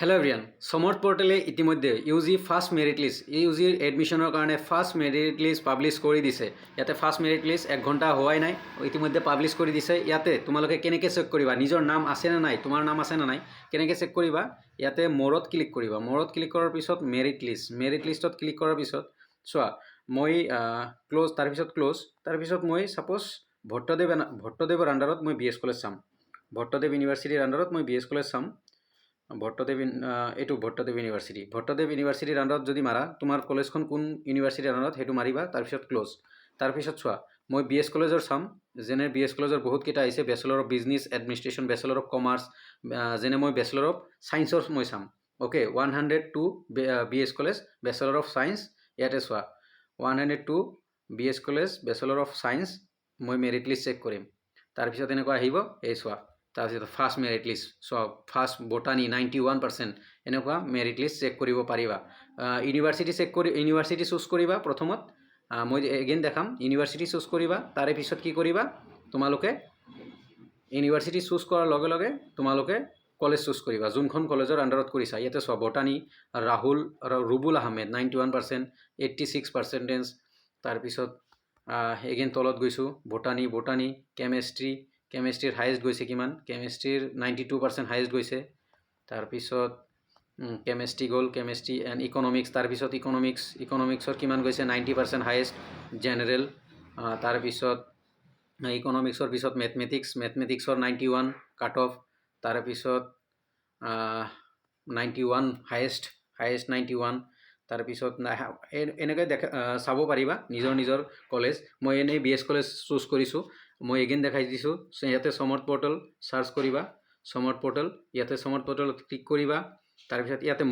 Hello everyone समर्थ पोर्टेले इतिमध्ये UG first merit list ইউজিৰ এডমিশনৰ কাৰণে first merit list publish কৰি দিছে। ইয়াতে ফাৰ্স্ট মেৰিট লিষ্ট 1 ঘণ্টা হোৱাই নাই, ইতিমধ্যে পাব্লিছ কৰি দিছে। ইয়াতে তোমালোকে কেনেকৈ চেক কৰিবা নিজৰ নাম আছে না নাই, তোমাৰ নাম আছে না নাই, কেনেকৈ চেক কৰিবা? ইয়াতে মোৰত ক্লিক কৰিবা। মোৰত ক্লিক কৰাৰ পিছত মেৰিট লিষ্টত ক্লিক কৰাৰ পিছত চোৱা মই ক্লোজ, তাৰপিছত মই সাপোজ ভট্টদেৱৰ আণ্ডাৰত মই বিএছ কলেজ চাম। ভট্টদেৱ ইউনিভাৰ্চিটিৰ আণ্ডাৰত মই বিএছ কলেজ চাম। ভট্টদেৱ ইউনিভাৰ্চিটিৰ আণ্ডাৰত যদি মাৰা, তোমাৰ কলেজখন কোন ইউনিভাৰ্চিটিৰ আণ্ডাৰত সেইটো মাৰিবা, তাৰপিছত ক্লোজ। তাৰপিছত চোৱা মই বি এছ কলেজৰ চাম। যেনে বি এছ কলেজৰ বহুতকেইটা আহিছে, bachelor of business administration, bachelor of commerce, যেনে মই বেচেলৰ অফ ছায়েন্সৰ মই চাম। Okay, 102 B S college bachelor of science. ইয়াতে চোৱা 102 B S college bachelor of science মই মেৰিট লিষ্ট চেক কৰিম। তাৰপিছত এনেকুৱা আহিব, এই চোৱা তাৰপিছত ফাৰ্ষ্ট মেৰিট লিষ্ট চোৱা, ফাৰ্ষ্ট বটানী 91%। এনেকুৱা মেৰিট লিষ্ট চেক কৰিব পাৰিবা। ইউনিভাৰ্চিটি চুজ কৰিবা। প্ৰথমত মই এগেইন দেখাম, ইউনিভাৰ্চিটি চুজ কৰিবা। তাৰে পিছত কি কৰিবা, তোমালোকে ইউনিভাৰ্চিটি চুজ কৰাৰ লগে লগে তোমালোকে কলেজ চুজ কৰিবা, যোনখন কলেজৰ আণ্ডাৰত কৰিছা। ইয়াতে চোৱা বটানী ৰুবুল আহমেদ 91%, 86%। তাৰপিছত এগেইন তলত গৈছোঁ, বটানী কেমেষ্ট্ৰিৰ হায়েষ্ট গৈছে কিমান, কেমেষ্ট্ৰিৰ 92% হায়েষ্ট গৈছে। তাৰপিছত কেমেষ্ট্ৰি গ'ল, কেমেষ্ট্ৰি এণ্ড ইকনমিক্স। তাৰপিছত ইকনমিক্সৰ কিমান গৈছে, 90% হায়েষ্ট জেনেৰেল। তাৰপিছত ইকনমিক্সৰ পিছত মেথমেটিক্সৰ 91 কাট অফ। তাৰপিছত 91 হায়েষ্ট 91। তাৰপিছত এনেকৈ চাব পাৰিবা নিজৰ কলেজ। মই এনেই বি এছ কলেজ চুজ কৰিছোঁ। মই এগেইন দেখাই দিছোঁ। ইয়াতে সমৰ্থ পৰ্টেল চাৰ্চ কৰিবা, সমৰ্থ পৰ্টেল। ইয়াতে সমৰ্থ পৰ্টেলত ক্লিক কৰিবা। তাৰপিছত ইয়াতে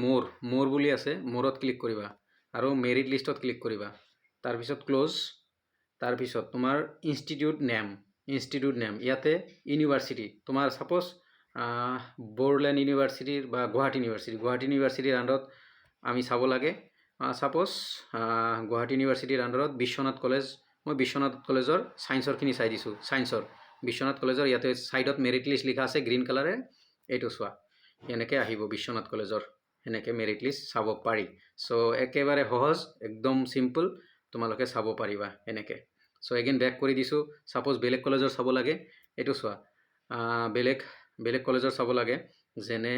মোৰ বুলি আছে, মোৰত ক্লিক কৰিবা আৰু মেৰিট লিষ্টত ক্লিক কৰিবা। তাৰপিছত ক্লোজ। তাৰপিছত তোমাৰ ইনষ্টিটিউট নেম, ইয়াতে ইউনিভাৰ্চিটি তোমাৰ ছাপ'জ বড়োলেণ্ড ইউনিভাৰ্চিটিৰ বা গুৱাহাটী ইউনিভাৰ্চিটিৰ আণ্ডাৰত আমি চাব লাগে। ছাপ'জ গুৱাহাটী ইউনিভাৰ্চিটিৰ আণ্ডাৰত বিশ্বনাথ কলেজ, মই বিশ্বনাথ কলেজৰ ছায়েন্সৰখিনি চাই দিছোঁ। বিশ্বনাথ কলেজৰ ইয়াতে ছাইডত মেৰিট লিষ্ট লিখা আছে গ্ৰীণ কালাৰে, এইটো চোৱা এনেকৈ আহিব বিশ্বনাথ কলেজৰ। এনেকৈ মেৰিট লিষ্ট চাব পাৰি। চ' একেবাৰে সহজ, একদম চিম্পল, তোমালোকে চাব পাৰিবা এনেকৈ। চ' এগেইন বেক কৰি দিছোঁ। ছাপ'জ বেলেগ কলেজৰ চাব লাগে, এইটো চোৱা বেলেগ কলেজৰ চাব লাগে। যেনে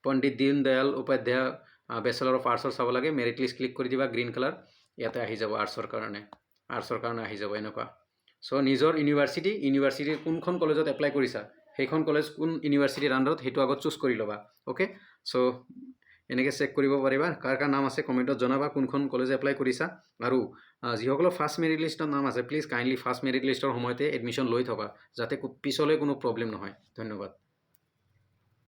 পণ্ডিত দীনদয়াল উপাধ্যায় বেচেলৰ অফ আৰ্টছৰ চাব লাগে, মেৰিট লিষ্ট ক্লিক কৰি দিবা গ্ৰীণ কালাৰ। ইয়াতে আহি যাব আৰ্টছৰ কাৰণে আহি যাব এনেকুৱা। চ' নিজৰ ইউনিভাৰ্চিটিৰ কোনখন কলেজত এপ্লাই কৰিছা, সেইখন কলেজ কোন ইউনিভাৰ্চিটিৰ আণ্ডাৰত সেইটো আগত চুজ কৰি ল'বা। অ'কে, চ' এনেকৈ চেক কৰিব পাৰিবা। কাৰ নাম আছে কমেণ্টত জনাবা, কোনখন কলেজে এপ্লাই কৰিছা। আৰু যিসকলৰ ফাৰ্ষ্ট মেৰিট লিষ্টৰ নাম আছে, প্লিজ কাইণ্ডলি ফাৰ্ষ্ট মেৰিট লিষ্টৰ সময়তে এডমিশ্যন লৈ থবা, যাতে পিছলৈ কোনো প্ৰব্লেম নহয়। ধন্যবাদ।